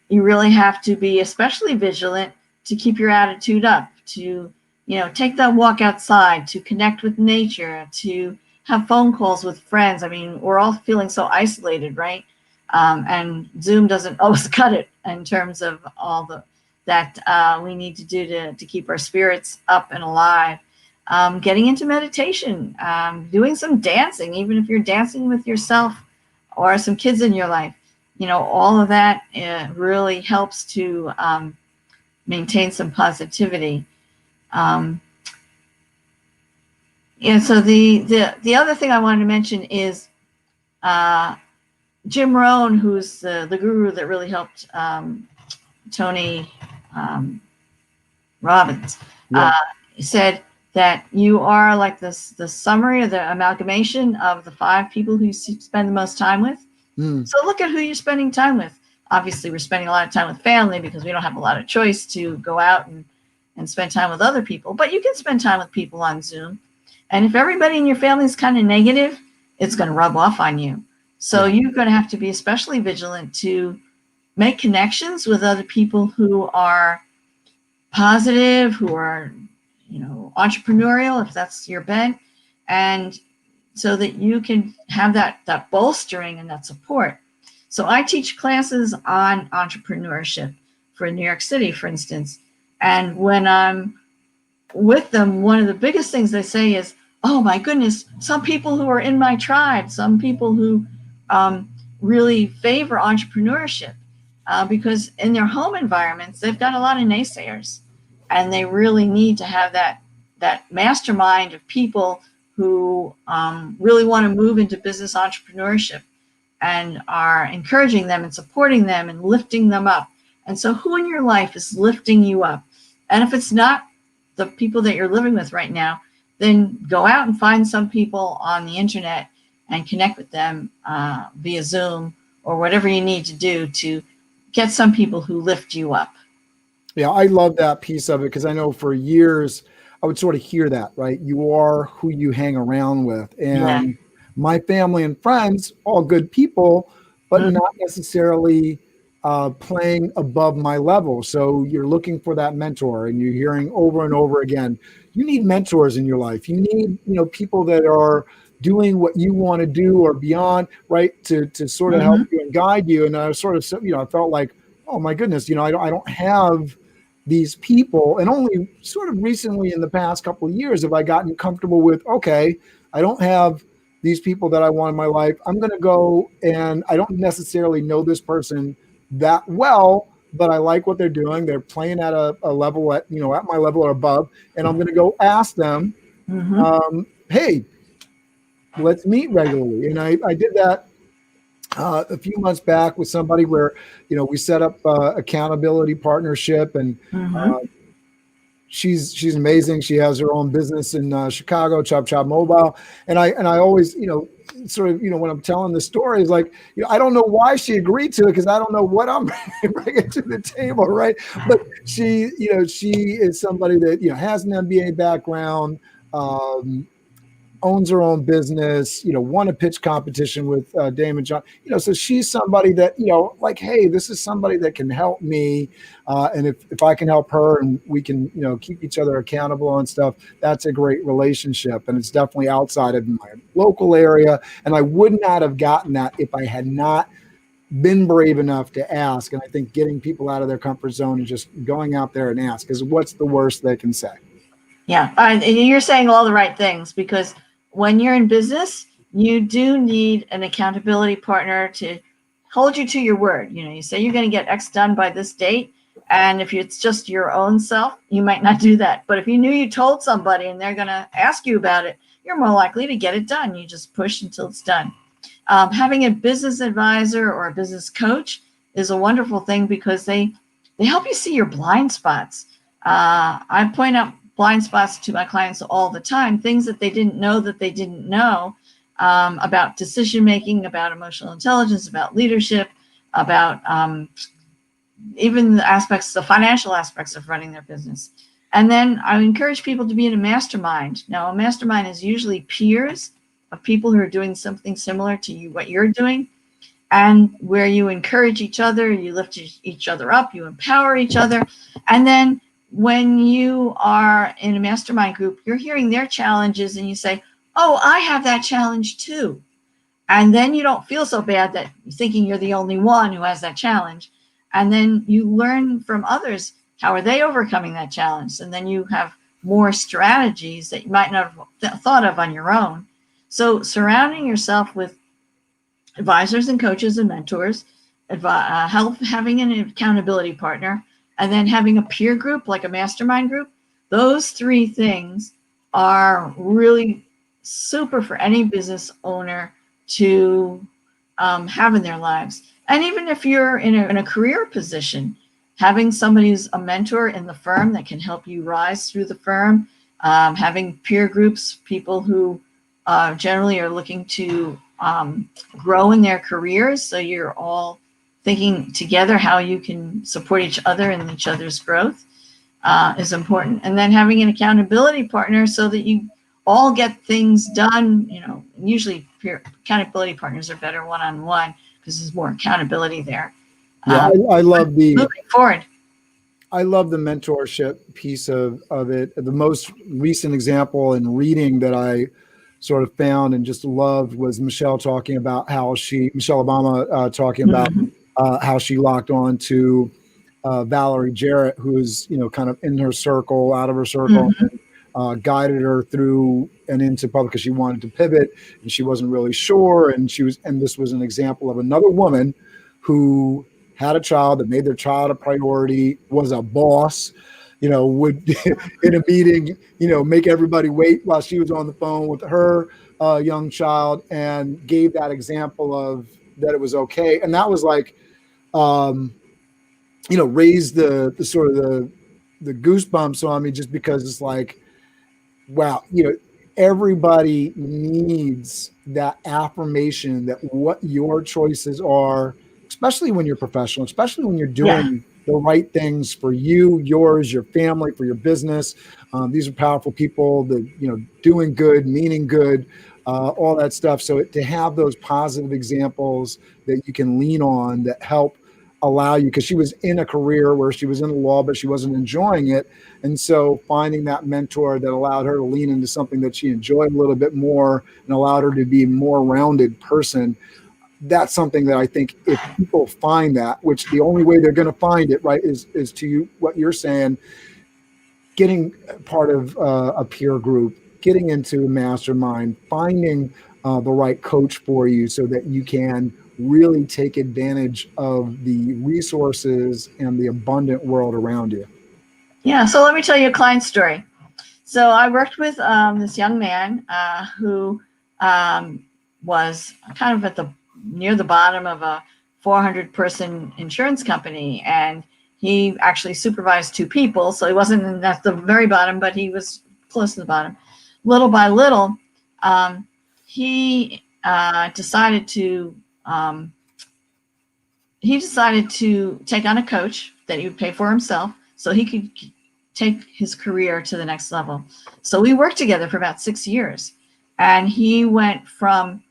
you really have to be especially vigilant to keep your attitude up, to take that walk outside, to connect with nature, to have phone calls with friends. I mean, we're all feeling so isolated, right? And Zoom doesn't always cut it in terms of all that we need to do to keep our spirits up and alive. Getting into meditation, doing some dancing, even if you're dancing with yourself or some kids in your life, all of that really helps to maintain some positivity. And so the other thing I wanted to mention is Jim Rohn, who's the guru that really helped Tony Robbins, said that you are like the summary or the amalgamation of the 5 people who you spend the most time with. So look at who you're spending time with. Obviously, we're spending a lot of time with family because we don't have a lot of choice to go out and spend time with other people. But you can spend time with people on Zoom. And if everybody in your family is kind of negative, it's going to rub off on you. So you're going to have to be especially vigilant to make connections with other people who are positive, who are, entrepreneurial, if that's your bent, and so that you can have that bolstering and that support. So I teach classes on entrepreneurship for New York City, for instance. And when I'm with them, one of the biggest things they say is, oh my goodness, some people who are in my tribe, some people who really favor entrepreneurship, because in their home environments, they've got a lot of naysayers, and they really need to have that mastermind of people who really want to move into business entrepreneurship and are encouraging them and supporting them and lifting them up. And so who in your life is lifting you up? And if it's not the people that you're living with right now, then go out and find some people on the internet and connect with them via Zoom or whatever you need to do to get some people who lift you up. Yeah, I love that piece of it, because I know for years I would sort of hear that, right? You are who you hang around with. And my family and friends, all good people, but not necessarily playing above my level. So you're looking for that mentor, and you're hearing over and over again, you need mentors in your life. You need, people that are doing what you want to do or beyond, right? To sort of help you and guide you. And I was sort of, I felt like, oh my goodness, I don't have these people. And only sort of recently in the past couple of years have I gotten comfortable with, okay, I don't have these people that I want in my life. I'm going to go, and I don't necessarily know this person that well, but I like what they're doing. They're playing at a level at my level or above. And I'm going to go ask them, hey, let's meet regularly. And I did that a few months back with somebody where, we set up accountability partnership, and she's amazing. She has her own business in Chicago, Chop Chop Mobile. And I always, sort of, when I'm telling the story, is like, I don't know why she agreed to it, because I don't know what I'm bringing to the table, right? But she is somebody that, has an MBA background, owns her own business, won a pitch competition with Damon John, so she's somebody that, like, hey, this is somebody that can help me. And if I can help her, and we can, keep each other accountable on stuff, that's a great relationship. And it's definitely outside of my local area. And I would not have gotten that if I had not been brave enough to ask. And I think getting people out of their comfort zone and just going out there and ask, because what's the worst they can say? Yeah. And you're saying all the right things, because when you're in business, you do need an accountability partner to hold you to your word. You say you're going to get X done by this date. And if it's just your own self, you might not do that. But if you knew you told somebody and they're going to ask you about it, you're more likely to get it done. You just push until it's done. Having a business advisor or a business coach is a wonderful thing, because they help you see your blind spots. I point out blind spots to my clients all the time, things that they didn't know about decision making, about emotional intelligence, about leadership, about even the financial aspects of running their business. And then I encourage people to be in a mastermind. Now, a mastermind is usually peers of people who are doing something similar to you, what you're doing, and where you encourage each other, you lift each other up, you empower each other. And then when you are in a mastermind group, you're hearing their challenges, and you say, oh, I have that challenge too. And then you don't feel so bad that you're thinking you're the only one who has that challenge. And then you learn from others, how are they overcoming that challenge? And then you have more strategies that you might not have thought of on your own. So surrounding yourself with advisors and coaches and mentors, having an accountability partner, and then having a peer group like a mastermind group, those three things are really super for any business owner to have in their lives. And even if you're in a career position, having somebody who's a mentor in the firm that can help you rise through the firm, having peer groups, people who generally are looking to grow in their careers, so you're all thinking together how you can support each other and each other's growth is important. And then having an accountability partner so that you all get things done. Usually accountability partners are better one-on-one because there's more accountability there. Yeah, I love moving forward. I love the mentorship piece of it. The most recent example in reading that I sort of found and just loved was Michelle Obama talking about how she locked on to Valerie Jarrett, who is, kind of in her circle, out of her circle, and guided her through and into public because she wanted to pivot and she wasn't really sure. And this was an example of another woman who had a child that made their child a priority, was a boss, would in a meeting, make everybody wait while she was on the phone with her young child, and gave that example of that it was okay. And that was like, raised the sort of the goosebumps on me, just because it's like, wow, everybody needs that affirmation that what your choices are, especially when you're professional, especially when you're doing the right things for you, yours, your family, for your business. These are powerful people that, doing good, meaning good, all that stuff. So to have those positive examples that you can lean on that help allow you, because she was in a career where she was in the law, but she wasn't enjoying it. And so finding that mentor that allowed her to lean into something that she enjoyed a little bit more and allowed her to be a more rounded person. That's something that I think if people find that, which the only way they're going to find it, right, is to you, what you're saying, getting part of a peer group, getting into a mastermind, finding the right coach for you so that you can really take advantage of the resources and the abundant world around you. Yeah, so let me tell you a client story. So I worked with this young man who was kind of near the bottom of a 400-person insurance company, and he actually supervised 2 people. So he wasn't at the very bottom, but he was close to the bottom. Little by little, he decided to take on a coach that he would pay for himself so he could take his career to the next level. So we worked together for about 6 years, and he went from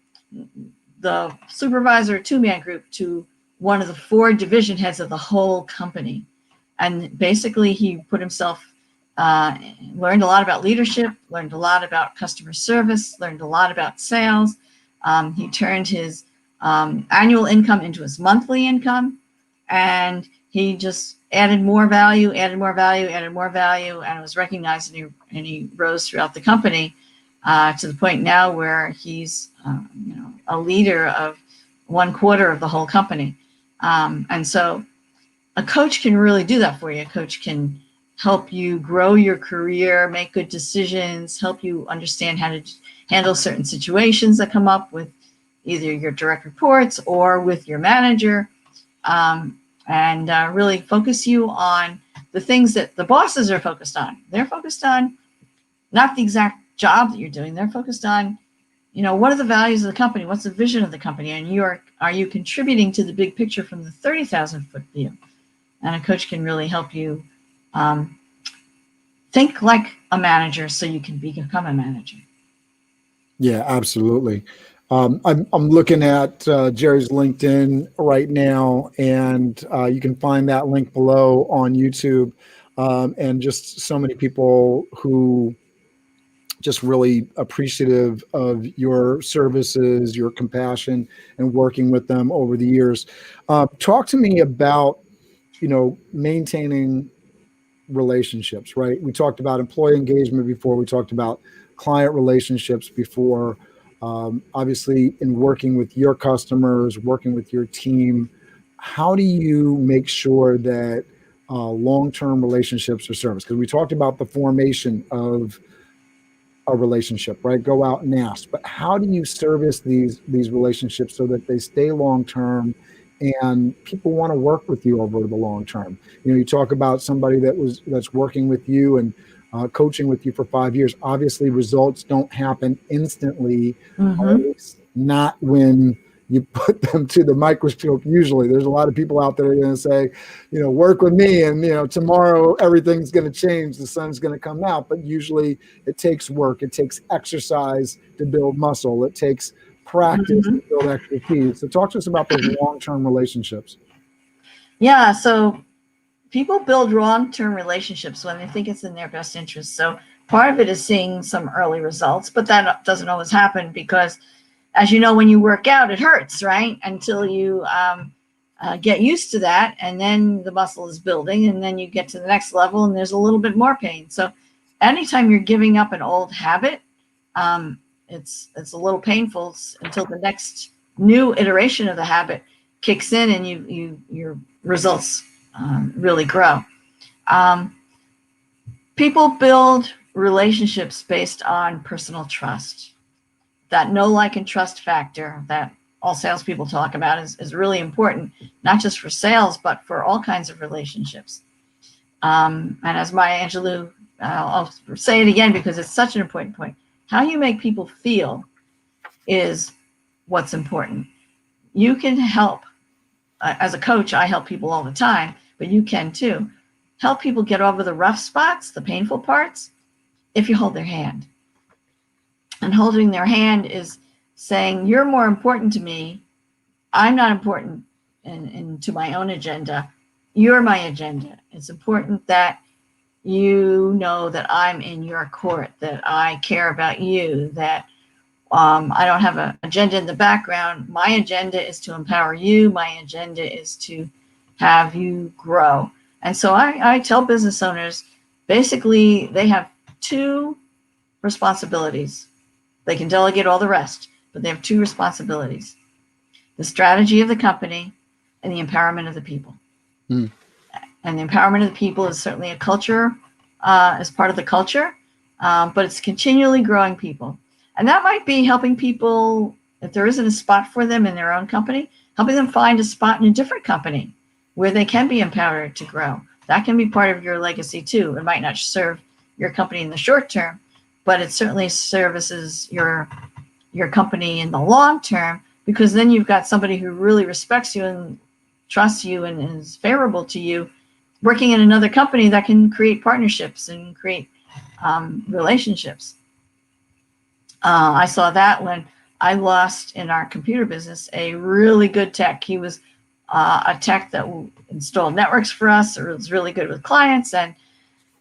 the supervisor 2-man group to one of the 4 division heads of the whole company. And basically he put himself, learned a lot about leadership, learned a lot about customer service, learned a lot about sales. He turned his annual income into his monthly income, and he just added more value, and was recognized, and he rose throughout the company to the point now where he's a leader of 1/4 of the whole company. And so a coach can really do that for you. A coach can help you grow your career, make good decisions, help you understand how to handle certain situations that come up with either your direct reports or with your manager, and really focus you on the things that the bosses are focused on. They're focused on not the exact job that you're doing. They're focused on, what are the values of the company? What's the vision of the company? And are you contributing to the big picture from the 30,000-foot view? And a coach can really help you think like a manager so you can become a manager. Yeah, absolutely. I'm looking at Jeri's LinkedIn right now, and you can find that link below on YouTube, and just so many people who just really appreciative of your services, your compassion, and working with them over the years. Talk to me about, maintaining relationships, right? We talked about employee engagement before. We talked about client relationships before. Obviously, in working with your customers, working with your team, how do you make sure that long-term relationships are serviced? Because we talked about the formation of a relationship, right? Go out and ask. But how do you service these relationships so that they stay long-term and people want to work with you over the long term? You talk about somebody that's working with you and coaching with you for 5 years. Obviously, results don't happen instantly, or at least not when you put them to the microscope. Usually, there's a lot of people out there that are going to say, work with me, and tomorrow everything's going to change. The sun's going to come out. But usually, it takes work. It takes exercise to build muscle. It takes practice to build expertise. So talk to us about those long-term relationships. Yeah, so people build long-term relationships when they think it's in their best interest. So part of it is seeing some early results, but that doesn't always happen because, as you know, when you work out, it hurts, right? Until you get used to that, and then the muscle is building, and then you get to the next level, and there's a little bit more pain. So anytime you're giving up an old habit, it's a little painful until the next new iteration of the habit kicks in, and your results really grow. People build relationships based on personal trust. That know, like, and trust factor that all salespeople talk about is really important, not just for sales, but for all kinds of relationships. And as Maya Angelou, I'll say it again because it's such an important point. How you make people feel is what's important. You can help, as a coach, I help people all the time, but you can too. Help people get over the rough spots, the painful parts, if you hold their hand. And holding their hand is saying, you're more important to me. I'm not important to my own agenda. You're my agenda. It's important that you know that I'm in your court, that I care about you, that I don't have an agenda in the background. My agenda is to empower you. My agenda is to have you grow. And so I tell business owners, basically, they have two responsibilities. They can delegate all the rest, but they have two responsibilities: the strategy of the company and the empowerment of the people. And the empowerment of the people is certainly a culture, as part of the culture, but it's continually growing people. And that might be helping people, if there isn't a spot for them in their own company, helping them find a spot in a different company where they can be empowered to grow. That can be part of your legacy too. It might not serve your company in the short term, but it certainly services your company in the long term, because then you've got somebody who really respects you and trusts you and is favorable to you working in another company that can create partnerships and create relationships. I saw that when I lost in our computer business a really good tech. He was a tech that installed networks for us. It was really good with clients, and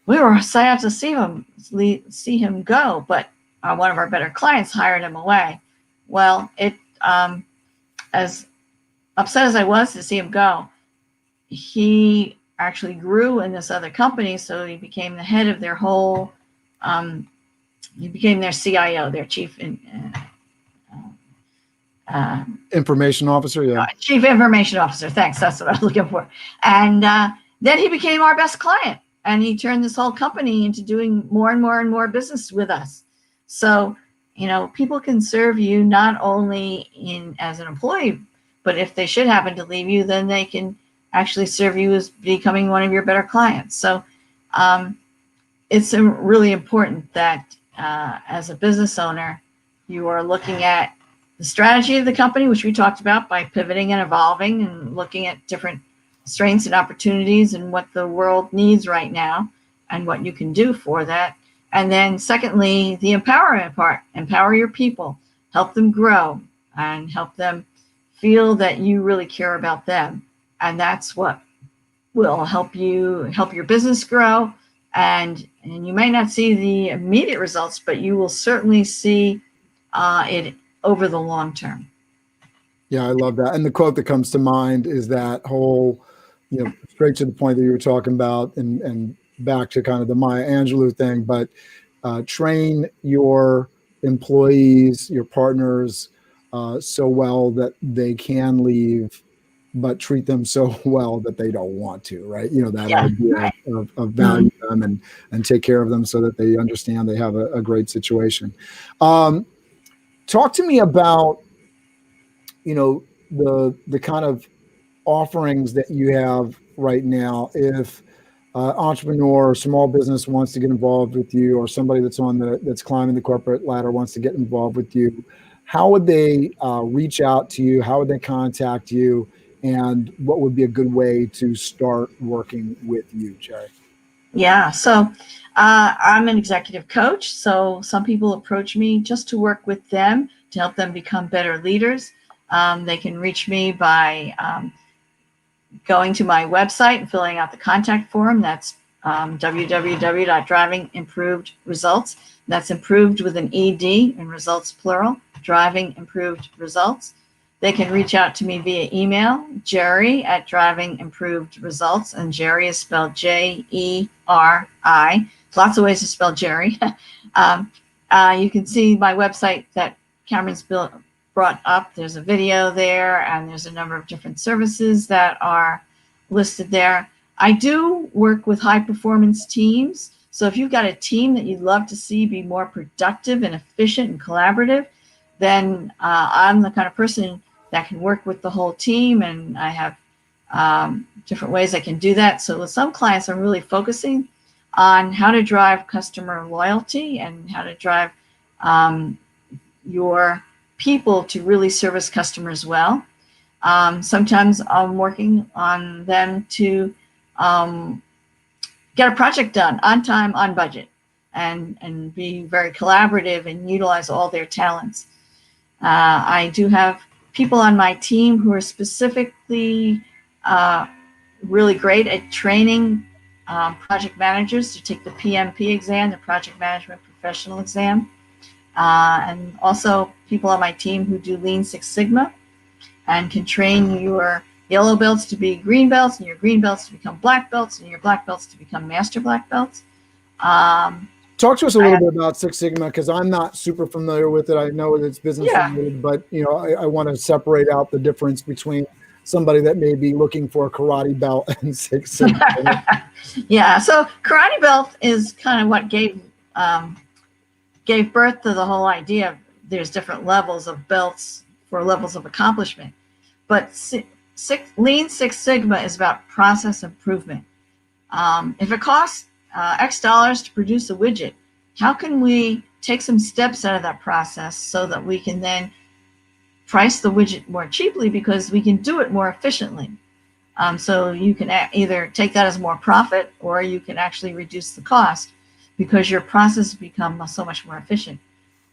we were sad to see him go. But one of our better clients hired him away. Well, as upset as I was to see him go, he actually grew in this other company. So he became the head of their whole. He became their CIO, their chief information officer. Yeah. Chief information officer. Thanks. That's what I was looking for. And then he became our best client, and he turned this whole company into doing more and more and more business with us. So, people can serve you not only as an employee, but if they should happen to leave you, then they can actually serve you as becoming one of your better clients. So it's really important that as a business owner, you are looking at the strategy of the company, which we talked about, by pivoting and evolving and looking at different strengths and opportunities and what the world needs right now and what you can do for that. And then secondly, the empowerment part. Empower your people, help them grow, and help them feel that you really care about them. And that's what will help your business grow. And you may not see the immediate results, but you will certainly see it over the long term. Yeah, I love that. And the quote that comes to mind is that whole, straight to the point that you were talking about, and back to kind of the Maya Angelou thing, but train your employees, your partners, so well that they can leave, but treat them so well that they don't want to, right? That idea of value them and take care of them so that they understand they have a great situation. Talk to me about, the kind of offerings that you have right now. If entrepreneur or small business wants to get involved with you, or somebody that's climbing the corporate ladder wants to get involved with you, how would they reach out to you? How would they contact you? And what would be a good way to start working with you, Jeri? Yeah, so I'm an executive coach. So some people approach me just to work with them, to help them become better leaders. They can reach me by going to my website and filling out the contact form. That's www.drivingimprovedresults. That's improved with an ED and results plural, driving improved results. They can reach out to me via email, Jeri at Driving Improved Results, and Jeri is spelled Jeri. Lots of ways to spell Jeri. You can see my website that Cameron's brought up. There's a video there, and there's a number of different services that are listed there. I do work with high performance teams. So if you've got a team that you'd love to see be more productive and efficient and collaborative, then I'm the kind of person that can work with the whole team, and I have different ways I can do that. So with some clients, I'm really focusing on how to drive customer loyalty and how to drive your people to really service customers well. Sometimes I'm working on them to get a project done on time, on budget, and be very collaborative and utilize all their talents. I do have people on my team who are specifically really great at training project managers to take the PMP exam, the Project Management Professional exam. And also people on my team who do Lean Six Sigma and can train your yellow belts to be green belts, and your green belts to become black belts, and your black belts to become master black belts. Talk to us a little bit about Six Sigma, because I'm not super familiar with it. I know it's business related, but I want to separate out the difference between somebody that may be looking for a karate belt and Six Sigma. Yeah, so karate belt is kind of what gave birth to the whole idea of there's different levels of belts for levels of accomplishment. But Lean Six Sigma is about process improvement. If it costs X dollars to produce a widget, how can we take some steps out of that process so that we can then price the widget more cheaply because we can do it more efficiently? So you can either take that as more profit, or you can actually reduce the cost because your process becomes so much more efficient.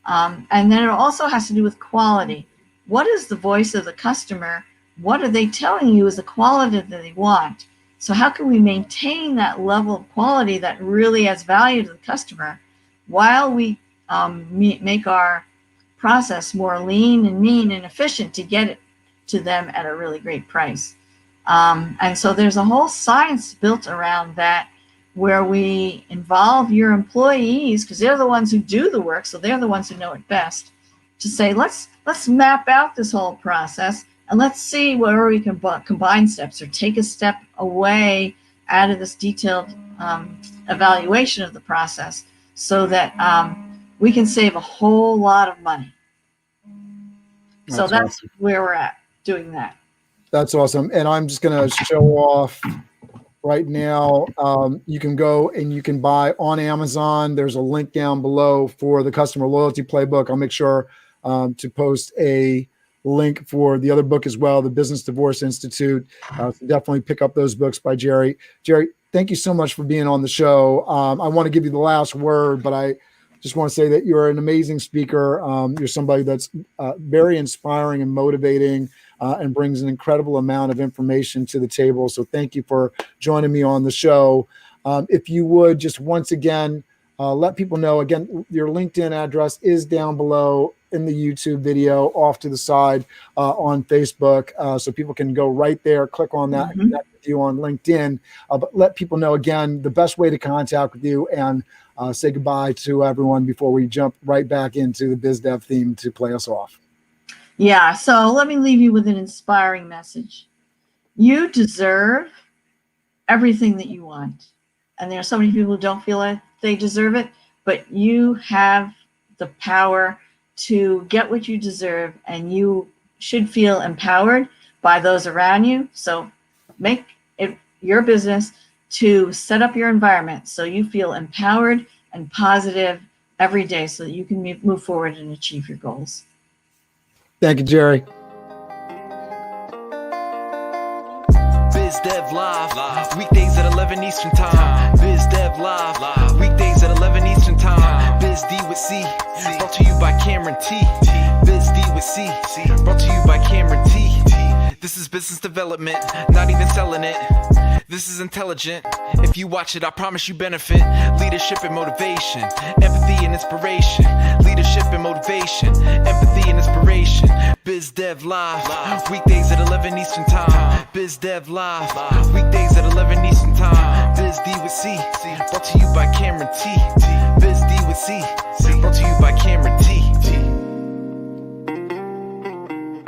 And then it also has to do with quality. What is the voice of the customer? What are they telling you is the quality that they want? So how can we maintain that level of quality that really adds value to the customer while we make our process more lean and mean and efficient to get it to them at a really great price? And so there's a whole science built around that, where we involve your employees, because they're the ones who do the work, so they're the ones who know it best, to say, let's map out this whole process and let's see where we can combine steps or take a step away out of this detailed evaluation of the process so that we can save a whole lot of money. So that's awesome. Where we're at doing that. That's awesome. And I'm just going to show off right now. You can go and you can buy on Amazon. There's a link down below for the Customer Loyalty Playbook. I'll make sure to post a link for the other book as well, the Business Divorce Institute. So definitely pick up those books by Jeri. Jeri, thank you so much for being on the show. I want to give you the last word, but I just want to say that you're an amazing speaker. You're somebody that's very inspiring and motivating, and brings an incredible amount of information to the table. So thank you for joining me on the show. If you would just once again, let people know, again, your LinkedIn address is down below in the YouTube video off to the side on Facebook. So people can go right there, click on that, and connect with you on LinkedIn. But let people know, again, the best way to contact with you, and say goodbye to everyone before we jump right back into the Biz Dev theme to play us off. Yeah, so let me leave you with an inspiring message. You deserve everything that you want. And there are so many people who don't feel like they deserve it, but you have the power to get what you deserve, and you should feel empowered by those around you. So make it your business to set up your environment so you feel empowered and positive every day so that you can move forward and achieve your goals. Thank you, Jeri. Biz Dev Live, weekdays at 11 Eastern Time. Biz Dev Live, weekdays at 11 Eastern Time. Biz D with C, brought to you by Cameron T. Biz D with C, brought to you by Cameron T. This is business development, not even selling it. This is intelligent. If you watch it, I promise you benefit. Leadership and motivation, empathy and inspiration. Leadership and motivation, empathy and inspiration. Biz Dev Live, weekdays at 11 Eastern Time. Biz Dev Live, weekdays at 11 Eastern Time. Biz D with C, brought to you by Cameron T. Biz D with C, brought to you by Cameron T.